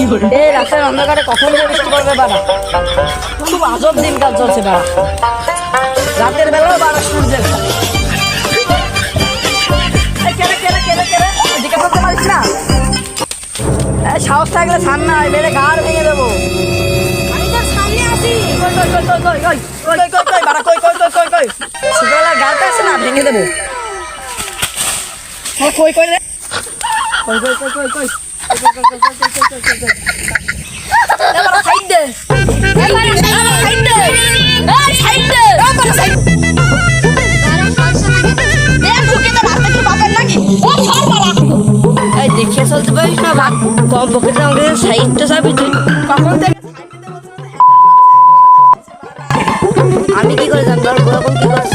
এই রাতের অন্ধকারে কখন যে বৃষ্টি পড়বে বাড়া, খুব আজব দিনকাল চলছে বাড়া। রাতের বেলাও বাড়া সূর্যের এদিকে করতে পারিস না। সাহস থাকলে সামনে আয়, মেরে ঘাড় ভেঙে দেবো। আমি তো সামনে আছি। ছোটবেলার গাড়টা আছে না, ভেঙে দেবো। কই কই রে, কই কই কই কই কই সাইড দে, দেখে চলতে পারিস না ভাগ কম পকেটে আমাকে সাইডটা যাবি তুই কখন থেকে। আমি কি করে জানবো ওরকম কি করে?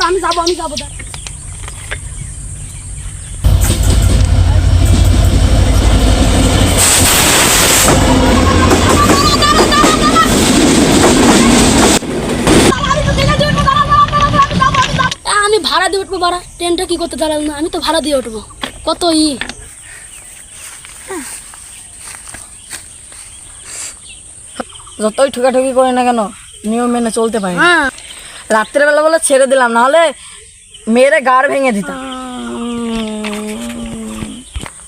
আমি যাবো আমি ভাড়া দিয়ে উঠবো বাড়া। ট্রেনটা কি করতে দাঁড়াল না, আমি তো ভাড়া দিয়ে উঠবো। কত যতই ঠুকাঠুকি করে না কেন নিয়ম মেনে চলতে পারি। রাত্রের বেলা বলে ছেড়ে দিলাম, নাহলে মেয়েরে গাড় ভেঙে দিতাম।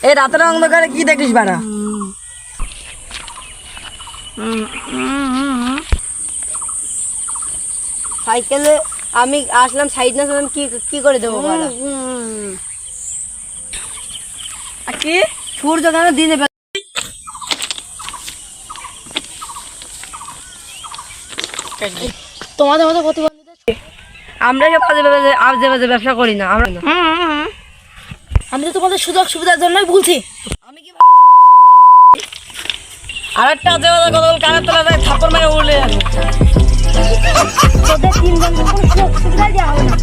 এই রাতের অন্ধকারে কি দেখিস বাড়া? সাইকেলে আমি আসলাম, সাইড না কি কি করে দেবো বাড়া? কি সূর্য কেন দিনে তোমাদের মতো প্রতিবন্ধীদের আমরা যে বাজে বাজে ব্যবসা করি না। আমরা আমি তো তোমাদের সুযোগ সুবিধার জন্যই বলছি। আমি কি আর একটা আজে বাজে কথা বল, কানের তলায় থাপ্পড় মেরে উড়লে যাবে। তোদের তিনজন সুযোগ সুবিধা দেওয়া হবে না।